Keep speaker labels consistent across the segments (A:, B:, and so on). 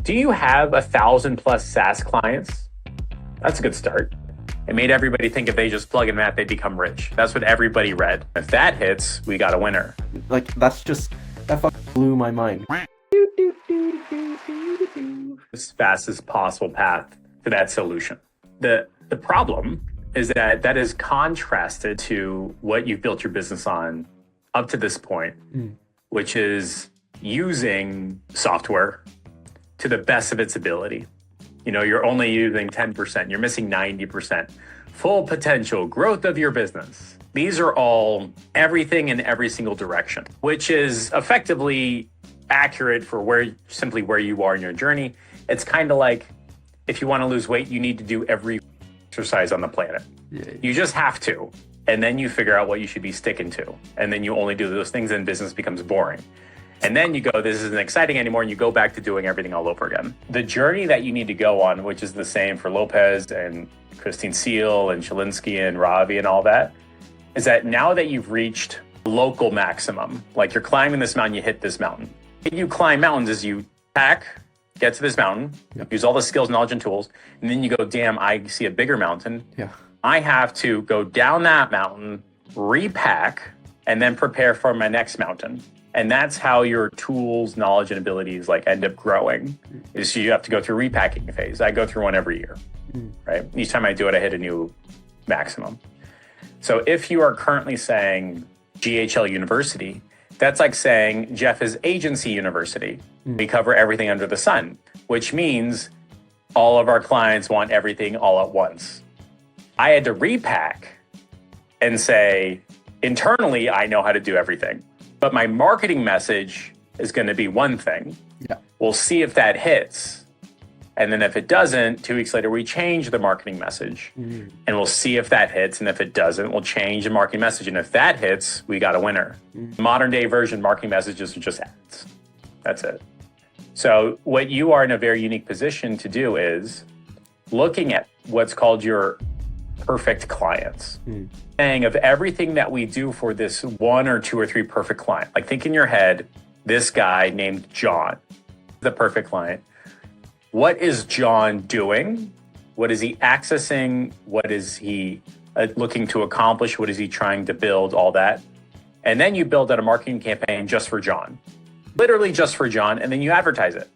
A: Do you have 1,000+ SaaS clients? That's a good start. It made everybody think if they just plug in that, they become rich. That's what everybody read. If that hits, we got a winner.
B: Like, that fucking blew my mind.
A: As fastest possible path to that solution. The problem is that that is contrasted to what you've built your business on up to this point, which is using software to the best of its ability. You know, you're only using 10%, you're missing 90%. Full potential growth of your business. These are all everything in every single direction, which is effectively accurate for where you are in your journey. It's kind of like if you want to lose weight, you need to do every exercise on the planet.
B: Yeah.
A: You just have to. And then you figure out what you should be sticking to. And then you only do those things and business becomes boring. And then you go, this isn't exciting anymore, and you go back to doing everything all over again. The journey that you need to go on, which is the same for Lopez and Christine Seal and Shalinsky and Ravi and all that, is that now that you've reached local maximum, like you're climbing this mountain, you hit this mountain. You climb mountains as you pack, get to this mountain, use all the skills, knowledge, and tools, and then you go, damn, I see a bigger mountain.
B: Yeah.
A: I have to go down that mountain, repack, and then prepare for my next mountain. And that's how your tools, knowledge, and abilities like end up growing. Is you have to go through a repacking phase. I go through one every year, right? Each time I do it, I hit a new maximum. So if you are currently saying GHL University, that's like saying Jeff is Agency University. We cover everything under the sun, which means all of our clients want everything all at once. I had to repack and say, internally, I know how to do everything. But my marketing message is going to be one thing.
B: Yeah.
A: We'll see if that hits. And then if it doesn't, 2 weeks later, we change the marketing message. And we'll see if that hits. And if it doesn't, we'll change the marketing message. And if that hits, we got a winner. Modern day version marketing messages are just ads. That's it. So what you are in a very unique position to do is looking at what's called your perfect clients. Saying of everything that we do for this 1 or 2 or 3 perfect client, like think in your head, this guy named John, the perfect client. What is John doing? What is he accessing? What is he looking to accomplish? What is he trying to build? All that. And then you build out a marketing campaign just for John, literally just for John. And then you advertise it.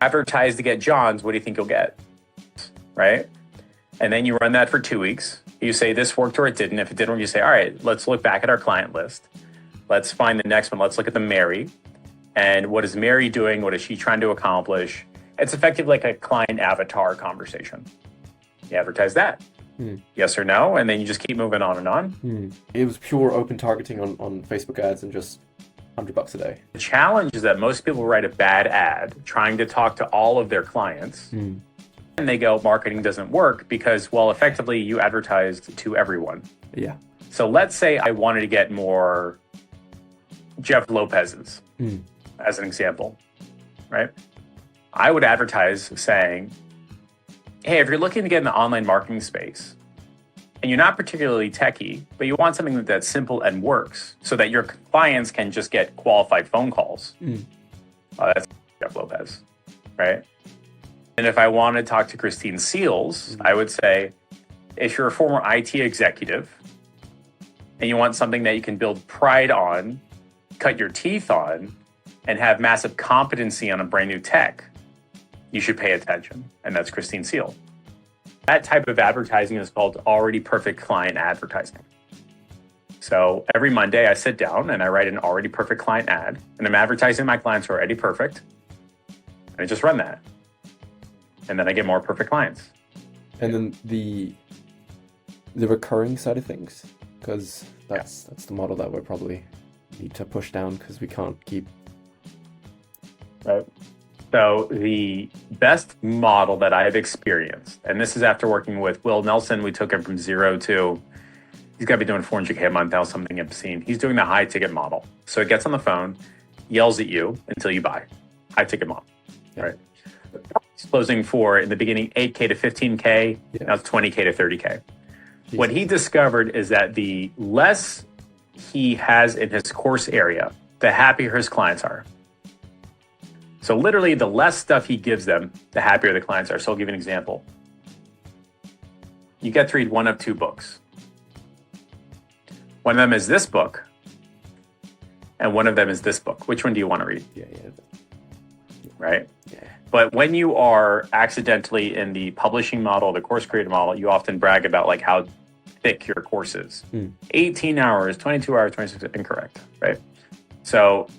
A: Advertise to get John's. What do you think you'll get? Right? And then you run that for 2 weeks. You say this worked or it didn't. If it didn't work, you say, all right, let's look back at our client list. Let's find the next one. Let's look at the Mary. And what is Mary doing? What is she trying to accomplish? It's effectively like a client avatar conversation. You advertise that. Yes or no? And then you just keep moving on and on.
B: It was pure open targeting on Facebook ads and just $100 a day.
A: The challenge is that most people write a bad ad trying to talk to all of their clients. And they go, marketing doesn't work because, well, effectively you advertised to everyone.
B: Yeah.
A: So let's say I wanted to get more Jeff Lopez's as an example, right? I would advertise saying, hey, if you're looking to get in the online marketing space and you're not particularly techie, but you want something that's simple and works so that your clients can just get qualified phone calls, that's Jeff Lopez, right? And if I want to talk to Christine Seals, I would say, if you're a former IT executive and you want something that you can build pride on, cut your teeth on, and have massive competency on a brand new tech, you should pay attention. And that's Christine Seal. That type of advertising is called already perfect client advertising. So every Monday I sit down and I write an already perfect client ad, and I'm advertising my clients who are already perfect. And I just run that. And then I get more perfect clients.
B: And then the recurring side of things, because that's the model that we probably need to push down because we can't keep.
A: Right. So the best model that I have experienced, and this is after working with Will Nelson, we took him from 0 to, he's got to be doing 400K a month now, something obscene. He's doing the high ticket model. So it gets on the phone, yells at you until you buy. High ticket model, right? He's closing for, in the beginning, 8K to 15K, now it's 20K to 30K. Jesus. What he discovered is that the less he has in his course area, the happier his clients are. So literally, the less stuff he gives them, the happier the clients are. So I'll give you an example. You get to read one of two books. One of them is this book, and one of them is this book. Which one do you want to read?
B: Yeah.
A: Right?
B: Yeah.
A: But when you are accidentally in the publishing model, the course creator model, you often brag about like how thick your course is. 18 hours, 22 hours, 26, incorrect, right? So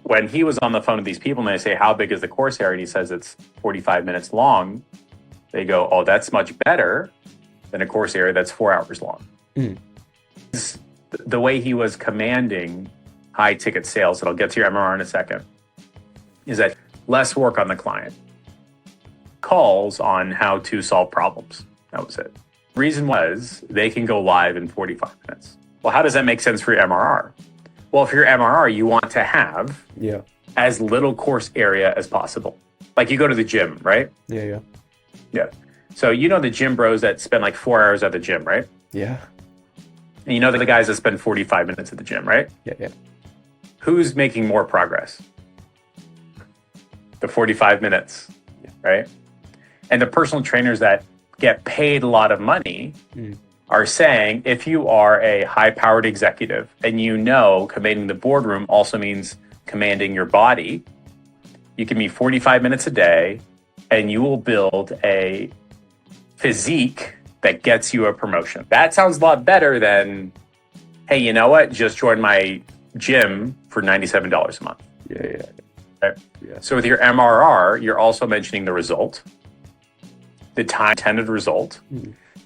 A: when he was on the phone with these people and they say, how big is the course area? And he says it's 45 minutes long. They go, oh, that's much better than a course area that's 4 hours long. The way he was commanding high ticket sales, and I'll get to your MRR in a second, is that less work on the client, calls on how to solve problems. That was it. Reason was they can go live in 45 minutes. Well, how does that make sense for your MRR? Well, for your MRR, you want to have as little course area as possible. Like you go to the gym, right?
B: Yeah.
A: So you know the gym bros that spend like 4 hours at the gym, right?
B: Yeah.
A: And you know the guys that spend 45 minutes at the gym, right?
B: Yeah.
A: Who's making more progress? The 45 minutes, right? And the personal trainers that get paid a lot of money are saying, if you are a high-powered executive and you know commanding the boardroom also means commanding your body, you can meet 45 minutes a day and you will build a physique that gets you a promotion. That sounds a lot better than, hey, you know what? Just join my gym for $97 a month.
B: Yeah.
A: Right? Yeah. So with your MRR, you're also mentioning the result, the time intended result.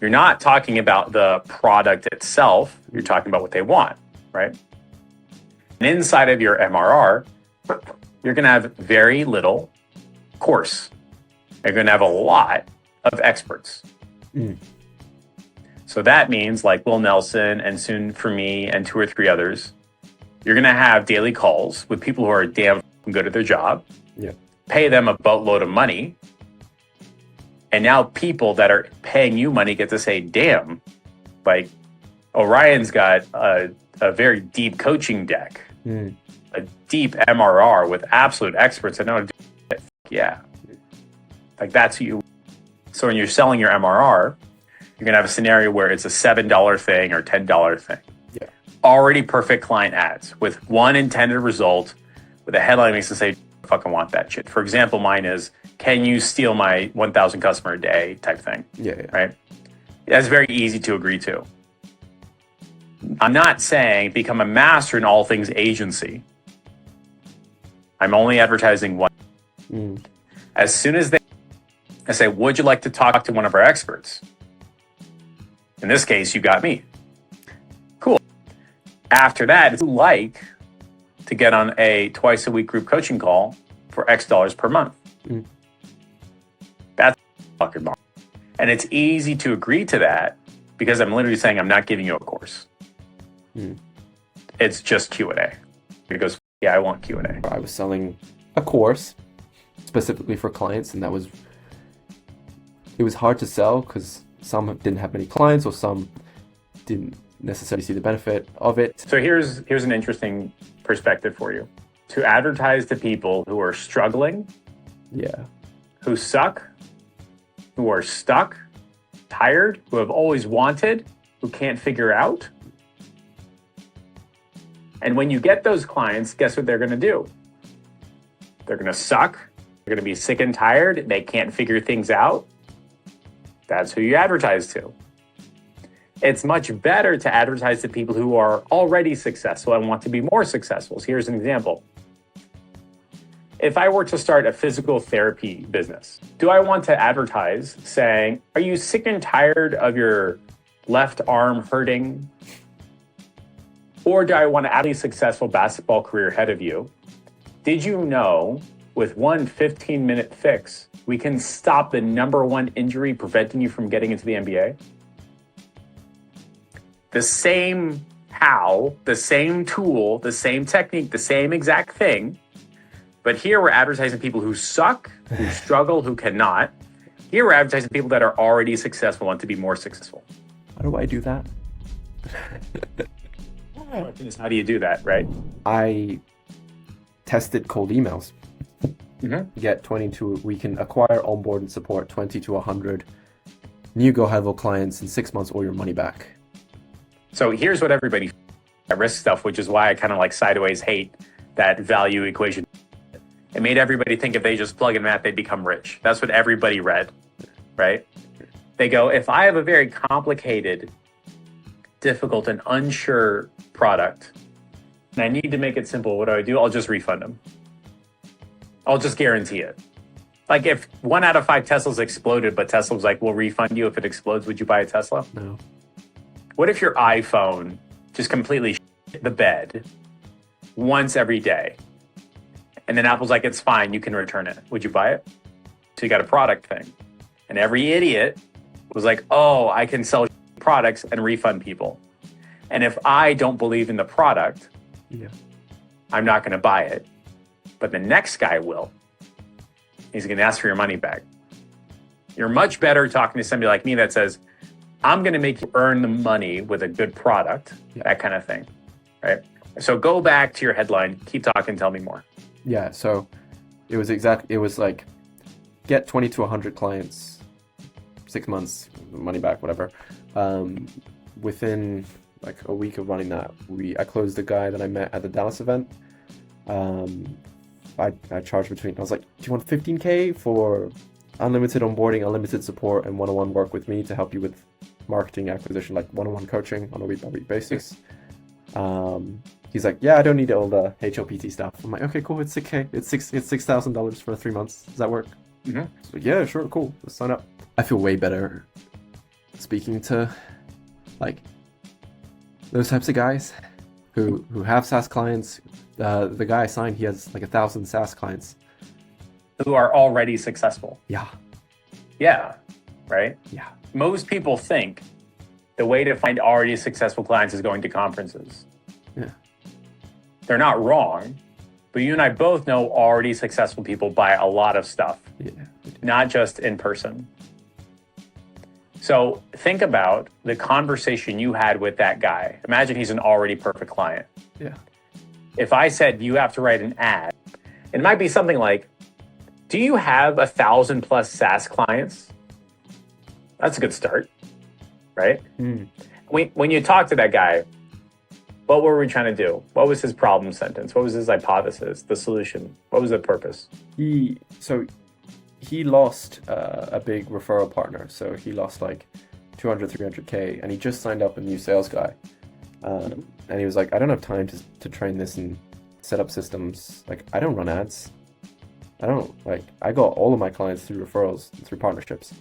A: You're not talking about the product itself. You're talking about what they want, right? And inside of your MRR, you're going to have very little course. You're going to have a lot of experts. So that means like Will Nelson and soon for me and 2 or 3 others, you're going to have daily calls with people who are damn good at their job, pay them a boatload of money. And now people that are paying you money get to say, damn, like Orion's got a very deep coaching deck, a deep MRR with absolute experts that know how to do it. Yeah. Like that's you. So when you're selling your MRR, you're going to have a scenario where it's a $7 thing or $10 thing.
B: Yeah.
A: Already perfect client ads with one intended result with a headline that makes them say, I fucking want that shit. For example, mine is, can you steal my 1,000 customer a day type thing?
B: Yeah.
A: Right? That's very easy to agree to. I'm not saying become a master in all things agency. I'm only advertising one. As soon as I say, would you like to talk to one of our experts? In this case, you got me. Cool. After that, it's like to get on a twice a week group coaching call for X dollars per month. That's fucking bomb. And it's easy to agree to that because I'm literally saying I'm not giving you a course. It's just Q&A. It goes, yeah, I want Q&A.
B: I was selling a course specifically for clients, and it was hard to sell because some didn't have many clients or some didn't necessarily see the benefit of it.
A: So here's an interesting perspective for you. To advertise to people who are struggling, who suck, who are stuck, tired, who have always wanted, who can't figure out. And when you get those clients, guess what they're going to do? They're going to suck. They're going to be sick and tired. They can't figure things out. That's who you advertise to. It's much better to advertise to people who are already successful and want to be more successful. So here's an example. If I were to start a physical therapy business, do I want to advertise saying, are you sick and tired of your left arm hurting? Or do I want to add a successful basketball career ahead of you? Did you know with one 15-minute fix, we can stop the #1 injury preventing you from getting into the NBA? The same how, the same tool, the same technique, the same exact thing. But here we're advertising people who suck, who struggle, who cannot. Here we're advertising people that are already successful, want to be more successful.
B: How do I do that?
A: How do you do that, right?
B: I tested cold emails. We can acquire, onboard, and support 20 to 100 new GoHighLevel clients in 6 months or your money back.
A: So here's what everybody that risk stuff, which is why I kind of like sideways hate that value equation. It made everybody think if they just plug in math, they'd become rich. That's what everybody read, right? They go, if I have a very complicated, difficult, and unsure product, and I need to make it simple, what do? I'll just refund them. I'll just guarantee it. Like if 1 out of 5 Teslas exploded, but Tesla was like, we'll refund you if it explodes, would you buy a Tesla?
B: No.
A: What if your iPhone just completely shit the bed once every day? And then Apple's like, it's fine, you can return it. Would you buy it? So you got a product thing. And every idiot was like, oh, I can sell products and refund people. And if I don't believe in the product, I'm not going to buy it. But the next guy will. He's going to ask for your money back. You're much better talking to somebody like me that says, I'm going to make you earn the money with a good product, that kind of thing, right? So go back to your headline, keep talking, tell me more.
B: Yeah, so it was like get 20 to 100 clients, 6 months, money back, whatever. Within like a week of running that, I closed the guy that I met at the Dallas event. I charged I was like, do you want 15K for unlimited onboarding, unlimited support, and one-on-one work with me to help you with marketing acquisition, like one-on-one coaching on a week-by-week basis? He's like, yeah, I don't need all the HLPT stuff. I'm like, okay, cool. It's $6K. It's $6,000 for 3 months. Does that work? So, yeah, sure, cool. Let's sign up. I feel way better speaking to like those types of guys who have SaaS clients. The guy I signed, he has like 1,000 SaaS clients
A: who are already successful.
B: Yeah,
A: right?
B: Yeah.
A: Most people think the way to find already successful clients is going to conferences.
B: Yeah.
A: They're not wrong, but you and I both know already successful people buy a lot of stuff, not just in person. So think about the conversation you had with that guy. Imagine he's an already perfect client.
B: Yeah.
A: If I said you have to write an ad, it might be something like, do you have 1,000 plus SaaS clients? That's a good start, right? When you talk to that guy, what were we trying to do? What was his problem sentence? What was his hypothesis, the solution? What was the purpose?
B: He lost a big referral partner. So he lost like 200, 300K, and he just signed up a new sales guy. And he was like, I don't have time to train this and set up systems. Like, I don't run ads. I got all of my clients through referrals, through partnerships.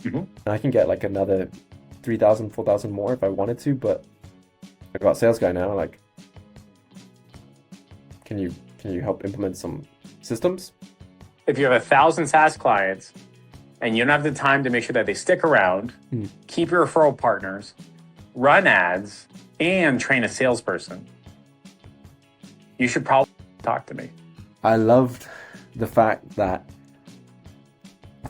B: And I can get like another 3,000, 4,000 more if I wanted to, but I got a sales guy now. Like, can you help implement some systems?
A: If you have 1,000 SaaS clients and you don't have the time to make sure that they stick around, keep your referral partners, run ads, and train a salesperson, you should probably talk to me.
B: I loved the fact that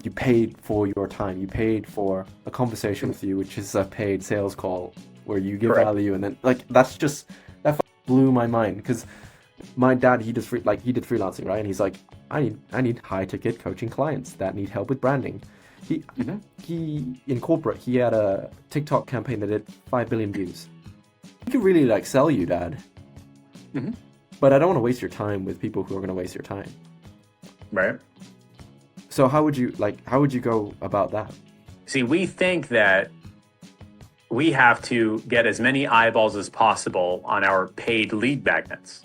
B: you paid for your time. You paid for a conversation with you, which is a paid sales call where you give value, and then like that blew my mind, because my dad, he did freelancing, right? And he's like, I need high ticket coaching clients that need help with branding. He in corporate, he had a TikTok campaign that did 5 billion views. He could really like sell you, Dad. But I don't want to waste your time with people who are going to waste your time.
A: Right.
B: So how would you go about that?
A: See, we think that we have to get as many eyeballs as possible on our paid lead magnets.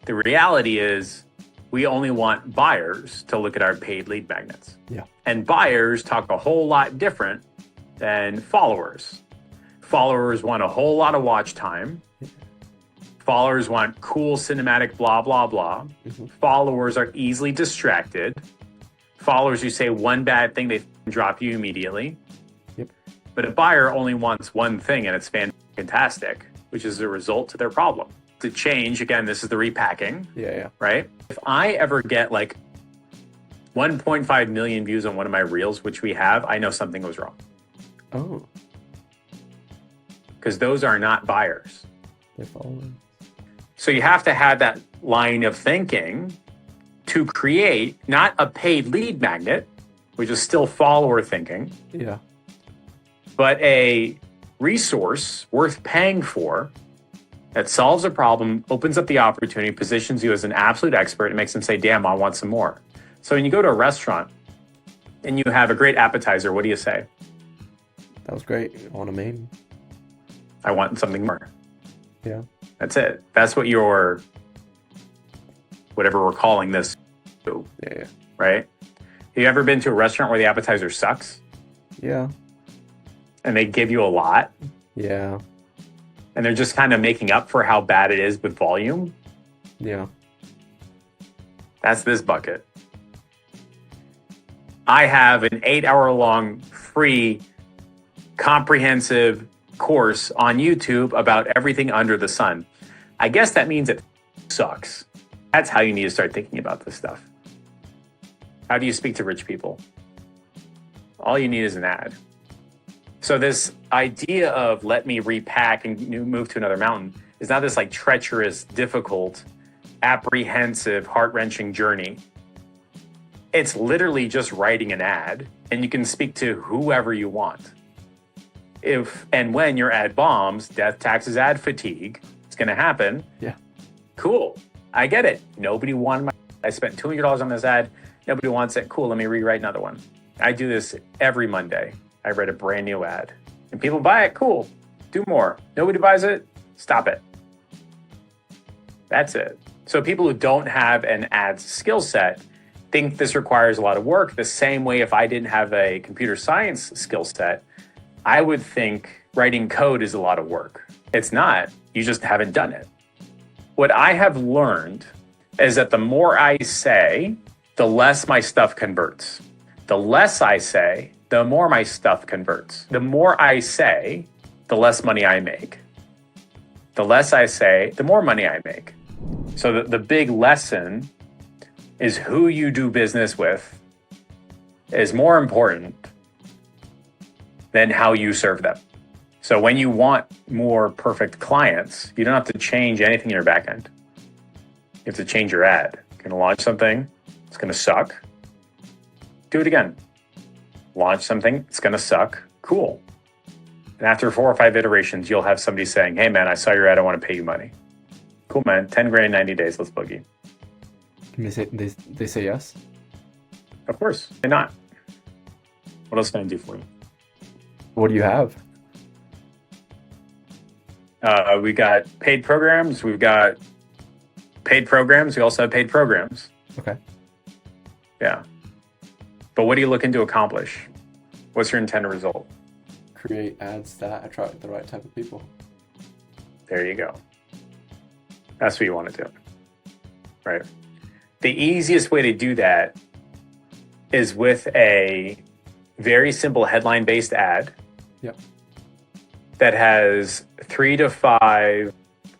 A: The reality is we only want buyers to look at our paid lead magnets.
B: Yeah.
A: And buyers talk a whole lot different than followers. Followers want a whole lot of watch time. Followers want cool cinematic blah, blah, blah. Followers are easily distracted. Followers who say one bad thing, they drop you immediately. But a buyer only wants one thing, and it's fantastic, which is a result to their problem. To change, again, this is the repacking. Right? If I ever get like 1.5 million views on one of my reels, which we have, I know something was wrong.
B: Oh.
A: Because those are not buyers.
B: They're following.
A: So you have to have that line of thinking to create not a paid lead magnet, which is still follower thinking,
B: Yeah.
A: but a resource worth paying for that solves a problem, opens up the opportunity, positions you as an absolute expert, and makes them say, damn, I want some more. So when you go to a restaurant and you have a great appetizer, what do you say?
B: That was great. I want a main.
A: I want something more.
B: Yeah.
A: That's it. That's what your, whatever we're calling this,
B: Yeah.
A: right? Have you ever been to a restaurant where the appetizer sucks
B: Yeah.
A: and they give you a lot
B: Yeah.
A: and they're just kind of making up for how bad it is with volume?
B: Yeah.
A: That's this bucket. I have an 8-hour-long free comprehensive course on YouTube about everything under the sun. I guess that means it sucks. That's how you need to start thinking about this stuff. How do you speak to rich people? All you need is an ad. So this idea of let me repack and move to another mountain is not this like treacherous, difficult, apprehensive, heart-wrenching journey. It's literally just writing an ad and you can speak to whoever you want. If and when your ad bombs, death, taxes, ad fatigue, it's going to happen.
B: Yeah.
A: Cool. I get it. Nobody wanted my, I spent $200 on this ad. Nobody wants it. Cool. Let me rewrite another one. I do this every Monday. I write a brand new ad and people buy it. Cool. Do more. Nobody buys it. Stop it. That's it. So people who don't have an ads skill set think this requires a lot of work. The same way if I didn't have a computer science skill set, I would think writing code is a lot of work. It's not. You just haven't done it. What I have learned is that the more I say, the less my stuff converts. The less I say, the more my stuff converts. The more I say, the less money I make. The less I say, the more money I make. So the big lesson is who you do business with is more important than how you serve them. So when you want more perfect clients, you don't have to change anything in your back end. You have to change your ad. You're going to launch something, it's going to suck. Do it again. Launch something, it's going to suck. Cool. And after 4 or 5 iterations, you'll have somebody saying, hey man, I saw your ad, I want to pay you money. Cool man, 10 grand, 90 days, let's boogie.
B: They say yes?
A: Of course, why not? What else can I do for you?
B: What do you have?
A: We got paid programs. We've got paid programs. We also have paid programs.
B: Okay.
A: Yeah. But what are you looking to accomplish? What's your intended result?
B: Create ads that attract the right type of people.
A: There you go. That's what you want to do. Right. The easiest way to do that is with a very simple headline-based ad.
B: Yep.
A: That has 3 to 5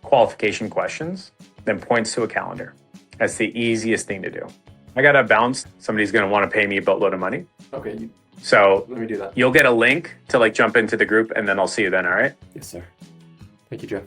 A: qualification questions, then points to a calendar. That's the easiest thing to do. I got to bounce. Somebody's going to want to pay me a boatload of money.
B: Okay.
A: So
B: Let me do that.
A: you'll get a link to like jump into the group and then I'll see you then. All right.
B: Yes, sir. Thank you, Jeff.